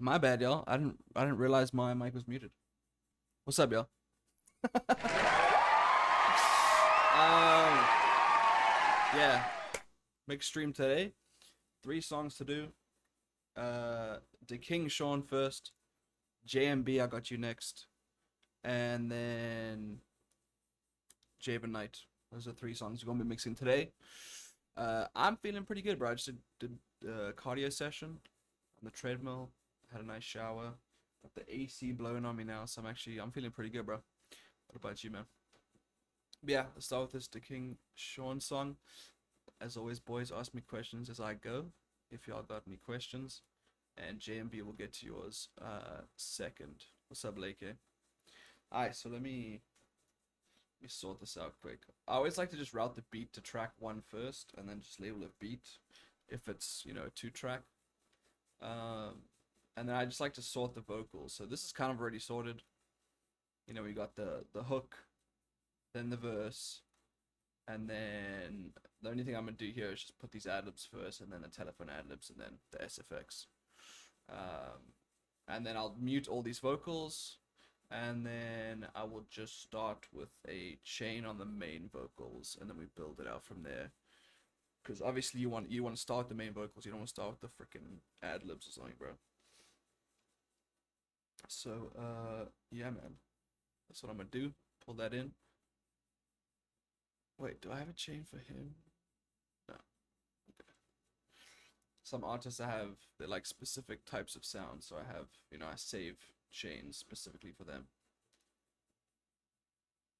My bad, y'all. I didn't realize my mic was muted. What's up, y'all? Yeah, mixed stream today. 3 songs to do. The King Sean first. JMB, I got you next, and then Javen Knight. Those are 3 songs we're gonna be mixing today. I'm feeling pretty good, bro. I just did a cardio session on the treadmill. Had a nice shower. Got the AC blowing on me now, so I'm feeling pretty good, bro. What about you, man? But yeah, let's start with this The King Sean song. As always, boys, ask me questions as I go. If y'all got any questions, and JMB will get to yours second. What's up, Lake? Alright, so let me sort this out quick. I always like to just route the beat to track 1 first, and then just label it beat if it's, a 2-track. And then I just like to sort the vocals. So this is kind of already sorted. We got the hook, then the verse, and then the only thing I'm gonna do here is just put these ad-libs first, and then the telephone ad-libs, and then the SFX. And then I'll mute all these vocals, and then I will just start with a chain on the main vocals, and then we build it out from there. Because obviously you want to start with the main vocals, you don't want to start with the freaking ad-libs or something, bro. So yeah, man, that's what I'm gonna do. Pull that in. Wait, do I have a chain for him? No. Okay. Some artists I have, they're like specific types of sounds, so I have, I save chains specifically for them.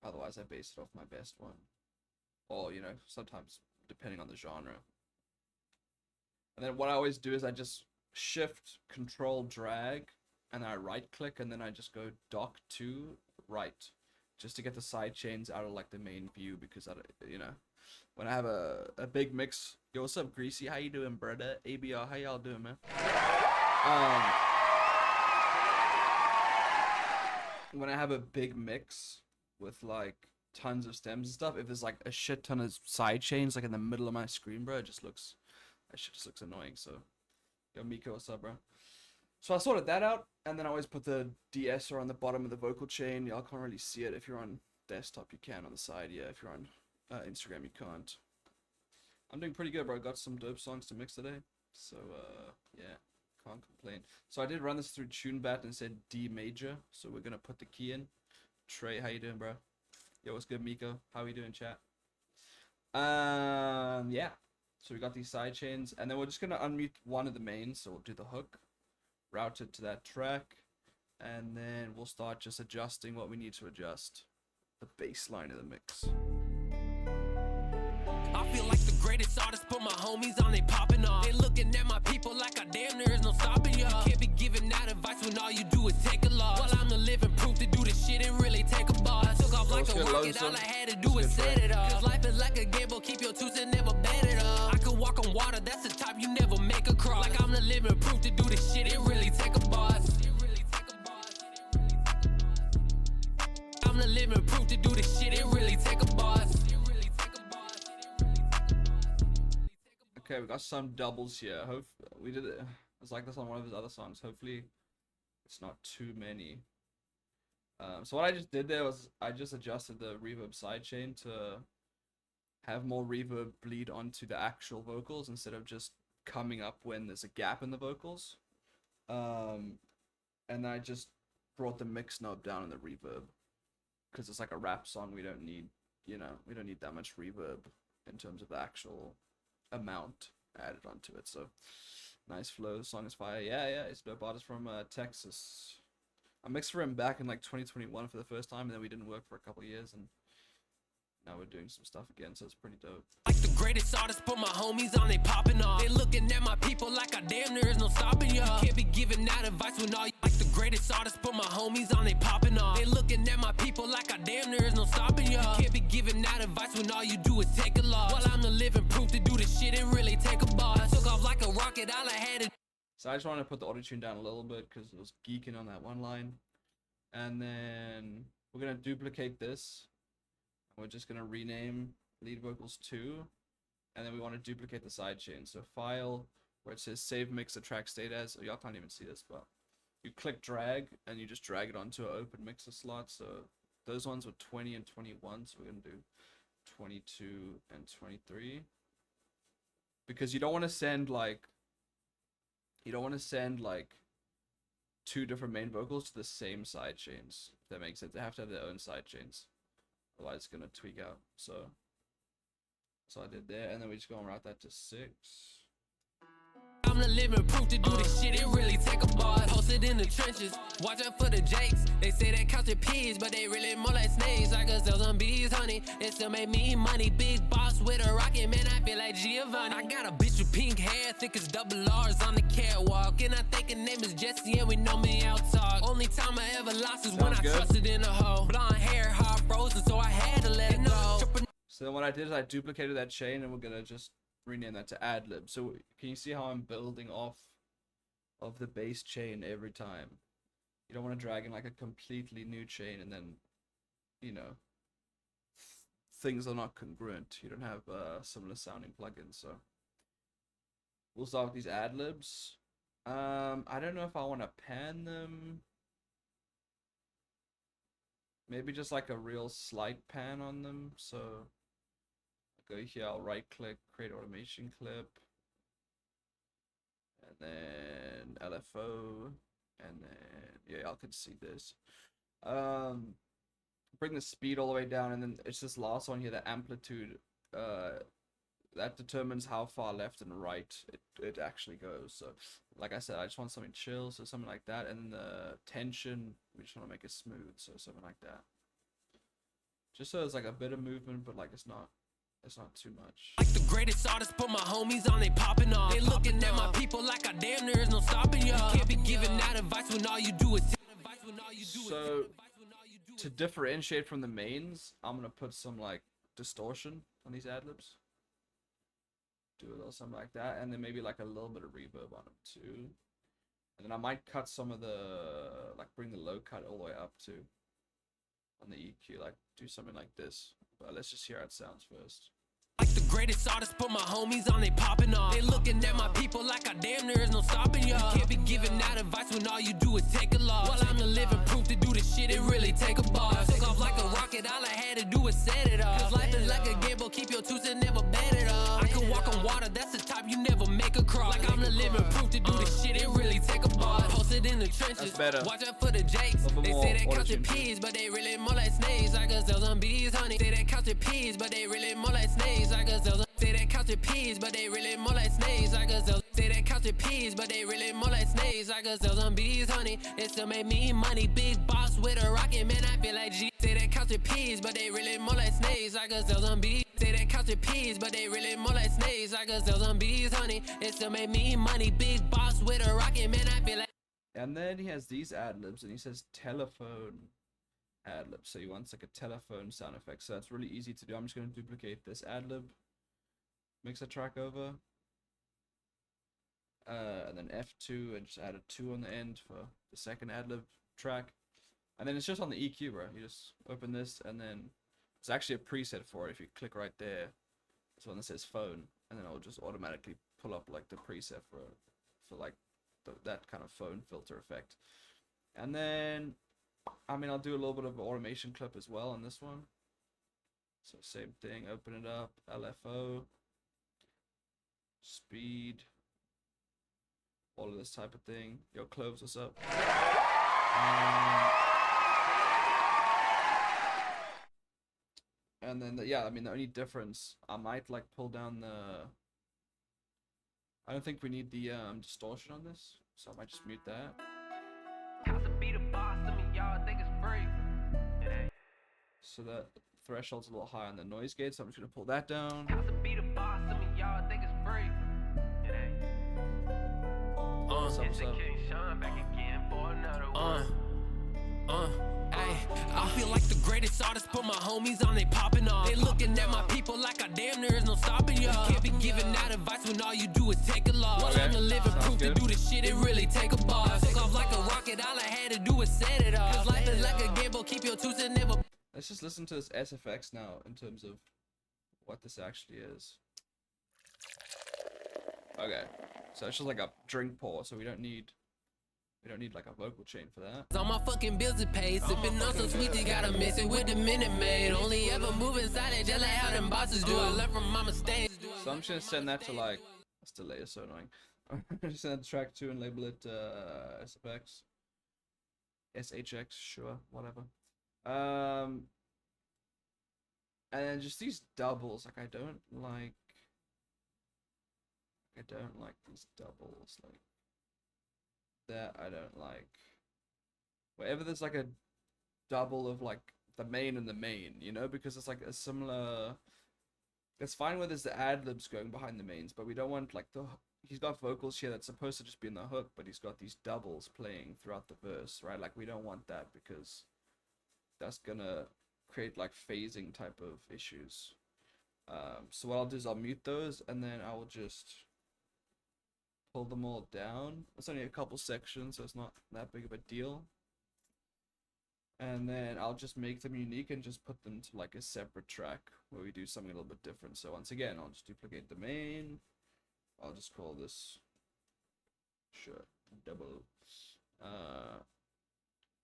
Otherwise, I base it off my best one. Or, sometimes depending on the genre. And then what I always do is I just shift, control, drag, and then I right click, and then I just go dock to right, just to get the side chains out of like the main view, because when I have a big mix. Yo, what's up, Greasy? How you doing, brother? ABR, how y'all doing, man? When I have a big mix with like tons of stems and stuff, if there's like a shit ton of side chains like in the middle of my screen, bro, that shit just looks annoying. So, yo, Miko, what's up, bro? So I sorted that out, and then I always put the de-esser on the bottom of the vocal chain. Y'all can't really see it. If you're on desktop, you can. On the side, yeah. If you're on Instagram, you can't. I'm doing pretty good, bro. I got some dope songs to mix today. So, yeah. Can't complain. So I did run this through TuneBat and it said D major. So we're going to put the key in. Trey, how you doing, bro? Yo, what's good, Miko? How you doing, chat? Yeah. So we got these side chains. And then we're just going to unmute one of the mains. So we'll do the hook. Route it to that track, and then we'll start just adjusting what we need to adjust. The bass line of the mix. I feel like the greatest artist, put my homies on, they popping off. They looking at my people like I damn there is no stopping y'all. You can't be giving that advice when all you do is take a loss. Well, I'm the living proof to do this shit and really take a boss. Took off like a rocket, all I had to do is set it off. Cause life is like a gamble, keep your tools and never bet it up. I could walk on water, that's the type you never make across. Like I'm the living proof to do this shit and really take a boss. I'm the living proof to do this shit and really take a boss. Okay, we got some doubles here. Hope we did it. It's like this on one of his other songs. Hopefully, it's not too many. So what I just did there was I just adjusted the reverb sidechain to have more reverb bleed onto the actual vocals instead of just coming up when there's a gap in the vocals. And then I just brought the mix knob down in the reverb because it's like a rap song. We don't need, we don't need that much reverb in terms of the actual amount added onto it. So nice flow. The song is fire. Yeah, it's dope artist from Texas. I mixed for him back in like 2021 for the first time, and then we didn't work for a couple of years, and now we're doing some stuff again, so it's pretty dope. Like the greatest artist, put my homies on, they popping off. They looking at my people like I damn there is no stopping y'all. You can't be giving that advice when all you like the greatest artist, put my homies on, they popping off. They looking at my people like I damn there is no stopping y'all. You can't be giving that advice when all you do is take a loss. Well, I'm the living proof to do this shit and really take a boss. Took off like a rocket, all I had to. So I just wanted to put the auto-tune down a little bit because it was geeking on that one line. And then we're going to duplicate this. We're just going to rename lead vocals 2. And then we want to duplicate the sidechain. So file, where it says save mix the track state as. Oh, y'all can't even see this, but you click drag and you just drag it onto an open mixer slot. So those ones were 20 and 21, so we're gonna do 22 and 23, because you don't want to send like two different main vocals to the same side chains. If that makes sense. They have to have their own side chains, otherwise it's gonna tweak out. So I did there, and then we just gonna route that to 6. I'm the living proof to do this shit, it really take a boss. Posted in the trenches, watch out for the jakes. They say they counted peas, but they really more like snakes. I could sell some bees, honey, it still make me money. Big boss with a rocket, man, I feel like Giovanni. I got a bitch with pink hair, thick as double R's on the catwalk. And I think her name is Jessie, and we know me out talk. Only time I ever lost is when I trusted in a hoe. Blonde hair, hot frozen, so I had to let it go. So then what I did is I duplicated that chain, and we're gonna just rename that to ad-lib. So can you see how I'm building off of the base chain every time? You don't want to drag in like a completely new chain and then, you know, things are not congruent. You don't have similar sounding plugins. So we'll start with these ad-libs. I don't know if I want to pan them. Maybe just like a real slight pan on them. So go here, I'll right click, create automation clip, and then LFO, and then yeah, y'all can see this. Bring the speed all the way down, and then it's this last one here, the amplitude, that determines how far left and right it actually goes. So like I said, I just want something chill, so something like that, and the tension, we just want to make it smooth, so something like that. Just so there's like a bit of movement, but like it's not too much. Like the greatest artists, put my homies on, they popping off. They looking at my people like I damn near is no stopping y'all. Can't be giving out advice when all you do is so to differentiate from the mains, I'm gonna put some like distortion on these ad-libs. Do a little something like that, and then maybe like a little bit of reverb on them too. And then I might cut some of the, like bring the low cut all the way up too on the EQ, like do something like this. But let's just hear how it sounds first. Like the greatest artists, put my homies on, they popping off. They looking at my people like I damn near is no stopping y'all. Can't be giving out advice when all you do is take a loss. Well, I'm the living proof to do this shit, it really take a boss. Took off like a rocket, all I had to do was set it off. Cause life is like a gamble, keep your tooth and never bet it off. I can walk on water, that's the type you never make across. Like I'm the living proof to do this shit, it really take a boss. Posted in the trenches, watch out for the jakes. They say they counted peas, but they really more like snakes. I could sell some bees, honey. Say they counted peas, but they really more like snakes. I could sell them. Say they counted peas, but they really more like snakes. I could sell. Say they counted peas, but they really more like snakes. I could sell some bees, honey. It still made me money. Big boss with a rocket, man. I feel like G. Say they counted peas, but they really more like snakes. I could sell some bees. Say they counted peas, but they really more like snakes. I could sell some bees, honey. It still made me money. Big boss with a rocket, man. I feel like. And then he has these ad-libs, and he says telephone ad-lib. So he wants like a telephone sound effect. So that's really easy to do. I'm just going to duplicate this ad-lib, mix a track over, and then F2, and just add a 2 on the end for the second ad-lib track. And then it's just on the EQ, bro. You just open this, and then it's actually a preset for it. If you click right there, it's one that says phone, and then it'll just automatically pull up like the preset for like that kind of phone filter effect. And then I mean, I'll do a little bit of automation clip as well on this one. So same thing, open it up, LFO, speed, all of this type of thing. Yo, Cloves, what's up? And then yeah, I mean the only difference, I might like pull down the, I don't think we need the distortion on this, so I might just mute that. So that threshold's a little high on the noise gate, so I'm just gonna pull that down. I feel like the greatest artists, put my homies on, they popping off. They looking at my people like I damn near is no stopping y'all. Can't be giving out advice when all you do is take a loss. Well, I'm the living proof to do this shit, it really take a boss. Took off like a rocket, all I had to do was set it off. Cause life is like a gamble, keep your tooth and never. Let's just listen to this SFX now in terms of what this actually is. Okay, so it's just like a drink pour, so we don't need We don't need like a vocal chain for that. All my fucking bills are paid. Sipping on some sweet, you gotta mix it with the Minute Maid. Only ever moving silent, just like how them bosses do. I learn from my mistakes. So I'm just gonna send that to like, this delay is so annoying. I'm just send that to track 2 and label it SFX. SHX, sure, whatever. And then just these doubles, like I don't like these doubles, like that I don't like. Wherever there's like a double of like the main and the main, you know, because it's like a similar. It's fine where there's the ad libs going behind the mains, but we don't want like he's got vocals here that's supposed to just be in the hook, but he's got these doubles playing throughout the verse, right? Like we don't want that because that's gonna create like phasing type of issues. So what I'll do is I'll mute those and then I will just pull them all down. It's only a couple sections, so it's not that big of a deal. And then I'll just make them unique and just put them to like a separate track where we do something a little bit different. So once again, I'll just duplicate the main. I'll just call this double.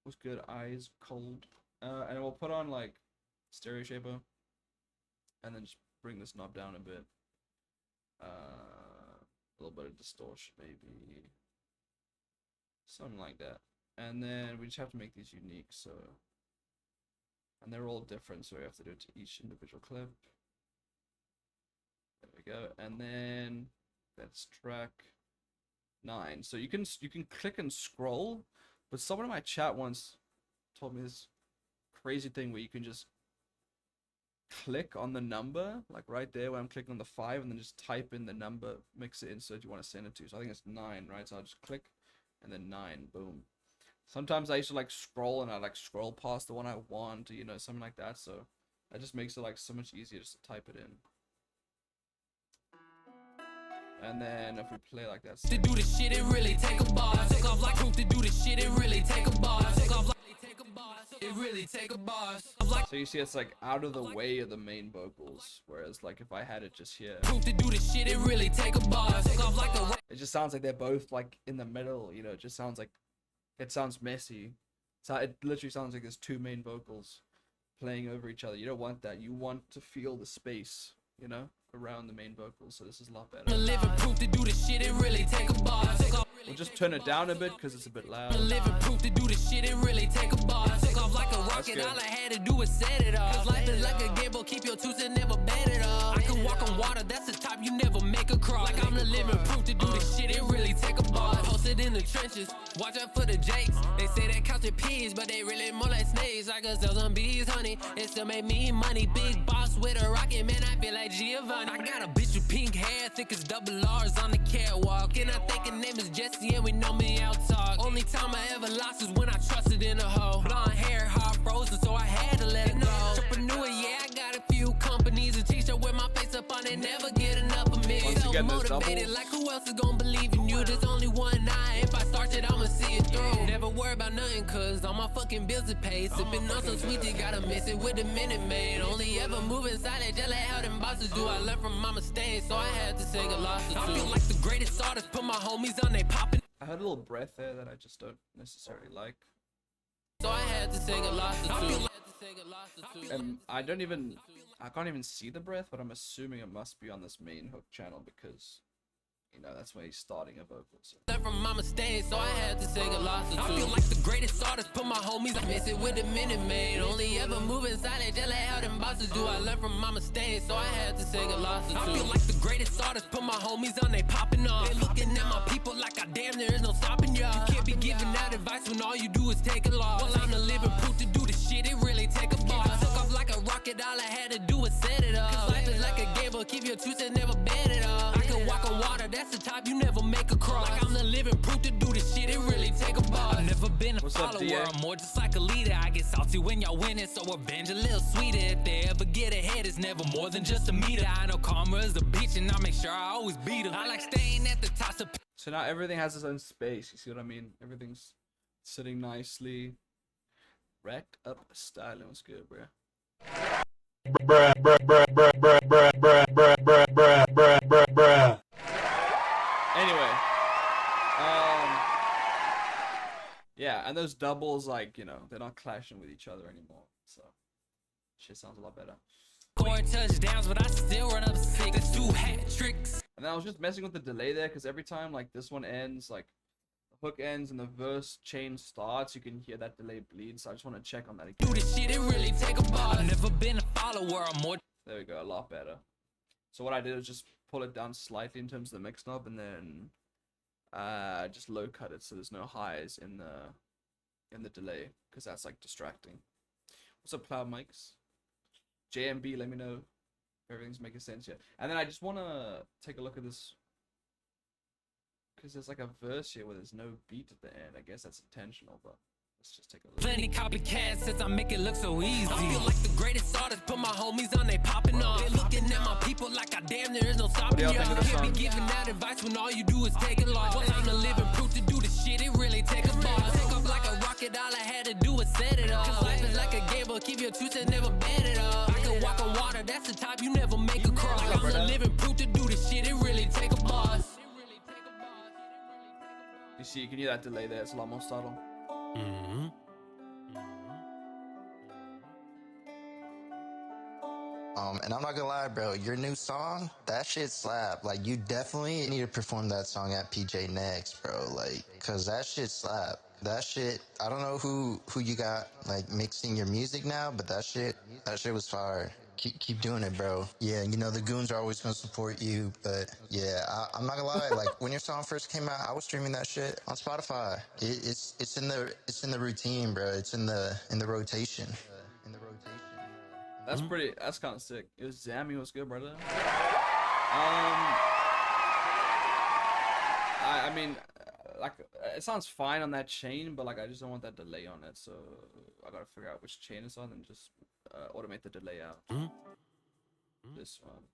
What's good? Eyes cold. And we'll put on like stereo shaper, and then just bring this knob down a bit. A little bit of distortion, maybe something like that. And then we just have to make these unique. So, and they're all different, so we have to do it to each individual clip. There we go. And then that's track 9. So you can click and scroll, but someone in my chat once told me this crazy thing where you can just click on the number, like right there where I'm clicking on the 5, and then just type in the number, mix it in so that you want to send it to. So I think it's 9, right? So I'll just click and then 9, boom. Sometimes I used to like scroll and I like scroll past the one I want, you know, something like that. So that just makes it like so much easier just to type it in. And then if we play like that, To do the shit, it really take a boss. Took off like proof to do the shit, it really take a boss. Took off like take a boss. It really take a boss. so you see it's like out of the way of the main vocals, whereas like if I had it just here, Proof to do the shit, it really take a boss. Took off like a it just sounds like they're both like in the middle, you know. It just sounds like it sounds messy. So it literally sounds like there's 2 main vocals playing over each other. You don't want that. You want to feel the space, you know, around the main vocals. So this is a lot better. living proof to do the shit, it really take a boss. Took off We'll just turn it down a bit because it's a bit loud. living proof to do the shit, it really take a boss. Took off like a rocket, good. all I had to do was set it off. Cause life is like a gamble, keep your tools and never bet it off. I can walk on water, that's the top you never make a cross. Like I'm the living proof to do the shit, it really take a boss. Posted in the trenches, watch out for the jakes. They say they count their peas, but they really more like snakes. I could sell some bees, honey, it still make me money. Big boss with a rocket, man, I feel like Giovanni. I got a bitch with pink hair, thick as double R's on the catwalk. And I think her name is Jessie, and we know me out talk. Only time I ever lost is when I trusted in a hoe. Blonde hair, hot frozen, so I had to let it go. Entrepreneur, yeah, I got a few companies. A t-shirt with my face up on it, never get enough of me. Once again, those Self-motivated, doubles. like who else is gonna believe in you? There's only one eye, if I start it, I'ma see it through. Never worry about nothing, cause all my fucking bills are paid. Sipping on some sweet, you gotta mix it with the Minute Maid. Only ever moving silent, just like how them bosses do. I learned from my mistakes, so I had to take a loss or two. I feel like the greatest artist, put my homies on, they popping. I had a little breath there that I just don't necessarily like. So I had to take a loss or two. And I can't even see the breath, but I'm assuming it must be on this main hook channel because, you know, that's when he's starting a vocal. So. Learn from my mistakes, so I had to take a loss or two. I feel like the greatest artist, put my homies, I miss it with the Minute Maid. Only ever moving silent, just like how them bosses do. I learned from my mistakes, so I had to take a loss or two. I feel like the greatest artist, put my homies on, they popping off. They looking at my people like I damn there is no stopping y'all. You can't be giving out advice when all you do is take a loss. Well, I'm the living proof to do the shit, it really take a boss. I took off like a rocket, all I had to do was set it up. Cause life is like a gamble, keep your truth and never bet it up. I can walk on water, that's the top you never make a cross. Like I'm the living proof to do the shit, it really take a boss. I've never been a What's up, follower, DA? I'm more just like a leader. I get salty when y'all winning, so revenge a little sweeter. If they ever get ahead, it's never more than just a meter. I know karma is a bitch, and I make sure I always beat her. I like staying at the top, so So now everything has its own space. You see what I mean? Everything's sitting nicely. Racked up styling. What's good, bro? Anyway, Yeah, and those doubles, like, you know, they're not clashing with each other anymore. So shit sounds a lot better. 4 touchdowns, but I still run up 6. That's 2 hat tricks. And then I was just messing with the delay there, because every time like this one ends, like the hook ends and the verse chain starts, you can hear that delay bleed. So I just want to check on that again. Do this shit, it really take a ball. I've never been a follower, I'm more. There we go, a lot better. So what I did was just pull it down slightly in terms of the mix knob, and then just low cut it so there's no highs in the delay, because that's like distracting. What's up, Cloud Mics? JMB, let me know if everything's making sense yet. And then I just want to take a look at this, because there's like a verse here where there's no beat at the end. I guess that's intentional, but let's just take a look. Plenty copycats since I make it look so easy. I feel like the greatest artist, put my homies on, they popping off. They looking at my people like I damn there is no stopping y'all. Can't be giving that advice when all you do is take a loss. Well, I'm the living proof to do the shit, it really take a boss. Take off like a rocket, all I had to do was set it up. Cause life is like a game, but keep your two cents, never bet it up. I can walk on water, that's the type you never make a cross. I'm the living proof to do the shit, it really take a boss. You see, you can hear that delay there. It's a lot more subtle. And I'm not gonna lie, bro, your new song, that shit slap. Like, you definitely need to perform that song at PJ next, bro. Like, cause that shit slap. That shit, I don't know who you got, like, mixing your music now, but that shit was fire. Keep doing it, bro. Yeah, you know, the goons are always gonna support you, but yeah, I'm not gonna lie, like, when your song first came out, I was streaming that shit on Spotify. It's in the routine, bro. It's in the rotation. That's pretty. That's kind of sick. It was Zammy. What's good, brother? I mean, like, it sounds fine on that chain, but like, I just don't want that delay on it. So I gotta figure out which chain it's on and just automate the delay out. This one.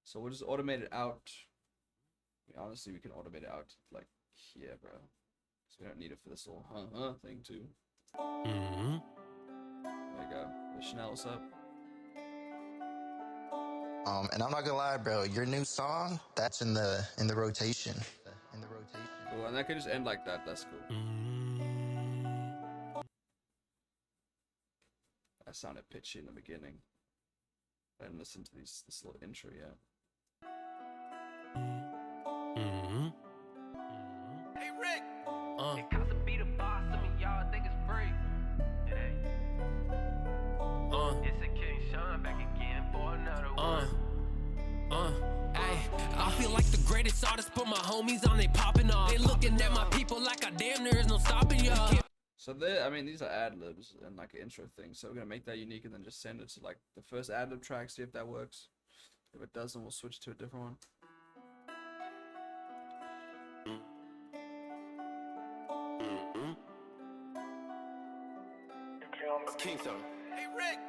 So we'll just automate it out. I mean, honestly, we can automate it out like here, bro. So we don't need it for this little thing too. There you go. Chanel, what's up? And I'm not gonna lie, bro, your new song, that's in the rotation. Cool, and that could just end like that. That's cool. That sounded pitchy in the beginning. I didn't listen to this little intro yet. Hey Rick, it costs to be the boss. Some of y'all think it's free. It ain't. It's a King Sean back again for another one. I feel like the greatest artist, put my homies on, they popping off. They looking at my people like I damn there is no stopping y'all. So I mean, these are ad libs and like an intro thing. So we're gonna make that unique and then just send it to like the first ad lib track, see if that works. If it doesn't, we'll switch to a different one. Hey Rick,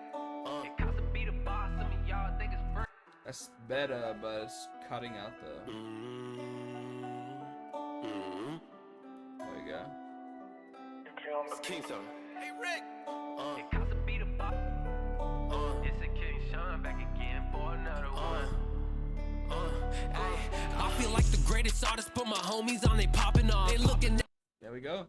it costs to be the boss. Some of y'all think it's free. That's better, but it's cutting out the. There we go. Hey Rick, it costs to be the boss. It's a King Sean back again for another one. I feel like the greatest artist, put my homies on, they popping off. They looking at. There we go.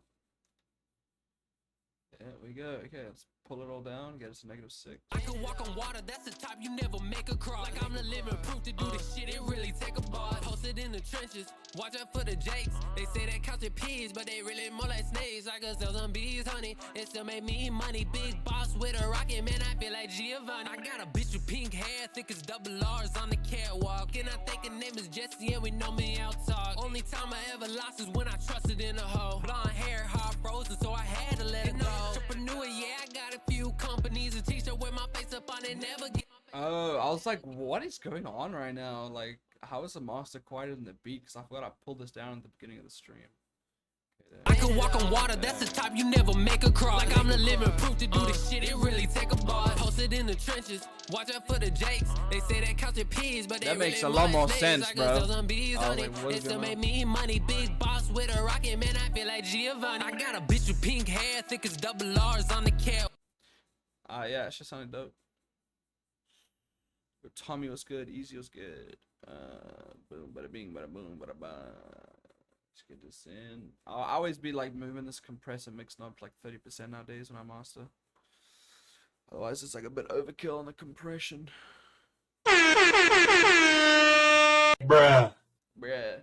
There we go. Okay, let's pull it all down, get us a -6. I can walk on water, that's the type you never make a cross. Like I'm the living proof to do this shit, it really take a boss. Posted in the trenches, watch out for the jakes. They say they count pigs, but they really more like snakes. I could sell some bees, honey, it still make me money. Big boss with a rocket, man, I feel like Giovanni. I got a bitch with pink hair, thick as double R's on the catwalk. And I think her name is Jessie, and we know me out talk. Only time I ever lost is when I trusted in a hoe. Blonde hair, hard frozen, so I had to let it go. Entrepreneur, yeah, I got a few companies, a t-shirt with my face up on it, never get. Oh, I was like, what is going on right now? Like, how is the master quieter than the beat? Because I forgot I pulled this down at the beginning of the stream. Okay, I can walk on water, that's the type you never make a cross. Like I'm the living proof to do this shit, it really take a boss. Posted in the trenches, watch out for the jakes. They say they count pigs, but they that really makes a lot more sense, bro. It still make me money, big boss with a rocket, man, I feel like Giovanni. I got a bitch with pink hair, thick as double R's on the cat. Yeah, it just sounded dope. Tommy was good, Easy was good. Boom, bada bing, bada boom, bada bang. Let's get this in. I'll always be like moving this compressor mix knob to like 30% nowadays when I master. Otherwise, it's like a bit overkill on the compression. Bruh. Yeah.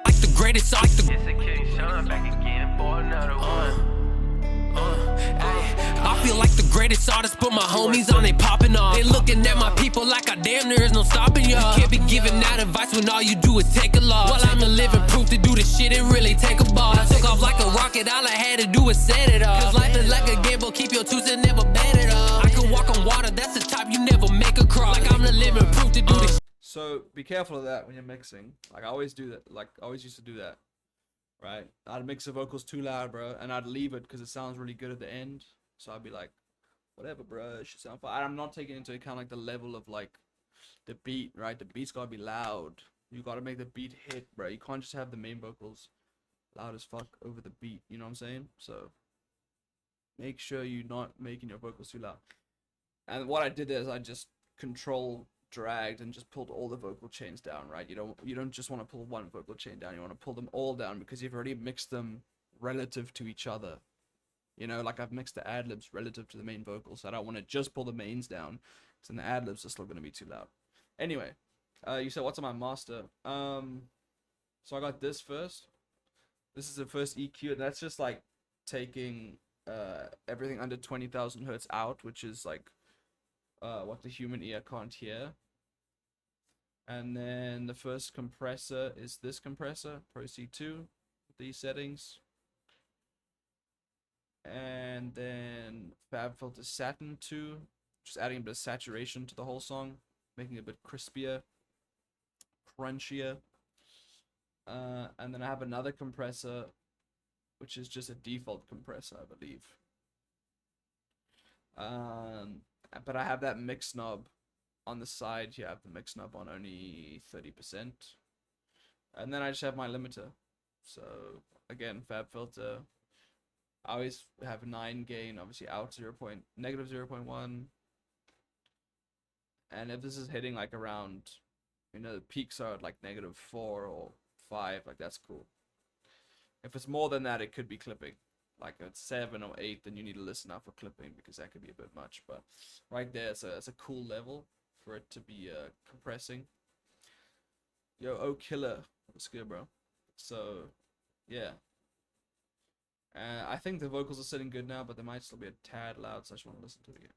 Like the greatest song. It's a King Sean back again for another one. I feel like the greatest artist, but my homies on, they popping off. They looking at my people like I damn near is no stopping y'all. Can't be giving out advice when all you do is take a loss. Well, I'm the living proof to do this shit and really take a ball. I took off like a rocket, all I had to do was set it off. Cause life is like a gamble, keep your tools and never bet it off. I can walk on water, that's the type you never make a cross. Like I'm the living proof to do this. So be careful of that when you're mixing. Like I always do that. Like I always used to do that. Right? I'd mix the vocals too loud, bro, and I'd leave it because it sounds really good at the end. So I'd be like, whatever, bro, it should sound fine. I'm not taking into account like the level of like the beat, right? The beat's gotta be loud. You gotta make the beat hit, bro. You can't just have the main vocals loud as fuck over the beat. You know what I'm saying? So make sure you're not making your vocals too loud. And what I did is I just control dragged and just pulled all the vocal chains down, right? You don't just want to pull one vocal chain down, you want to pull them all down because you've already mixed them relative to each other. You know, like I've mixed the ad-libs relative to the main vocals, so I don't want to just pull the mains down because then the ad-libs are still going to be too loud. Anyway, you said what's on my master? So I got this first. This is the first EQ, and that's just like taking everything under 20,000 hertz out, which is like what the human ear can't hear. And then the first compressor is this compressor, Pro C2, with these settings. And then Fab Filter Satin 2, just adding a bit of saturation to the whole song, making it a bit crispier, crunchier. And then I have another compressor, which is just a default compressor, I believe. But I have that mix knob on the side. You have the mix knob on only 30%. And then I just have my limiter. So again, Fab Filter. I always have 9 gain, obviously out negative 0.1. And if this is hitting like around, you know, the peaks are at like negative 4 or 5, like that's cool. If it's more than that, it could be clipping. Like at 7 or 8, then you need to listen out for clipping because that could be a bit much. But right there, it's a cool level for it to be compressing. Yo, oh killer, what's good, bro? So yeah, I think the vocals are sitting good now, but they might still be a tad loud, so I just want to listen to it again.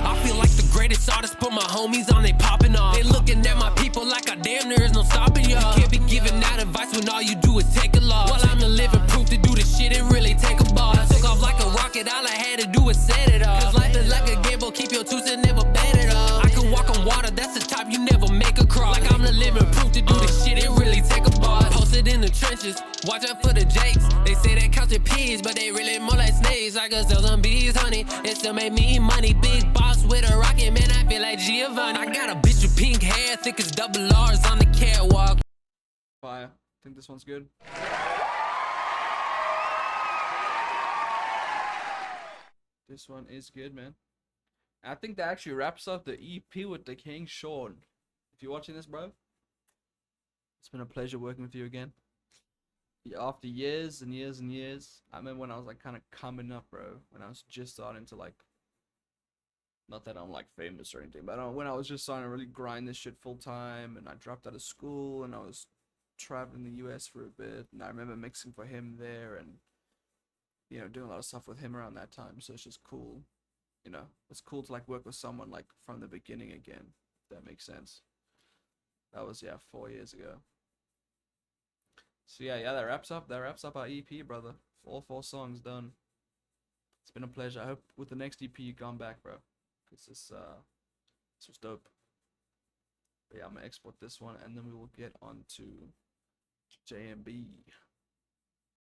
I feel like the greatest artist, but my homies on, they popping off. They looking at my people like I damn near is no stopping y'all. Can't be giving out advice when all you do is take a loss. Well, I'm the living proof to do this shit and really take a ball. I took off like a rocket, all I had to do was set it off. Cause life is like a gamble, keep your tools and never bet it off. I can walk on water, that's the type you never make a cross. Like I'm the living proof to do this shit and really take a ball. Posted in the trenches, watch out for the jakes. They say they count their peas, but they really more like snakes. I could sell some bees, honey, it still make me money. Big boss with a rocket, man, I feel like Giovanni. I got a bitch with pink hair, thick as double R's on the catwalk. Fire. I think this one's good. This one is good, man. I think that actually wraps up the EP with the King Sean. If you're watching this, bro, it's been a pleasure working with you again. After years and years and years, I remember when I was like kind of coming up, bro. When I was just starting to like, not that I'm like famous or anything, but when I was just starting to really grind this shit full time, and I dropped out of school and I was traveling the US for a bit, and I remember mixing for him there and, you know, doing a lot of stuff with him around that time. So it's just cool, you know, it's cool to like work with someone like from the beginning again, if that makes sense. That was, yeah, 4 years ago. So yeah, that wraps up our EP, brother. All 4 songs done. It's been a pleasure. I hope with the next EP you come back, bro, because this was dope. But yeah, I'm gonna export this one and then we will get on to JMB.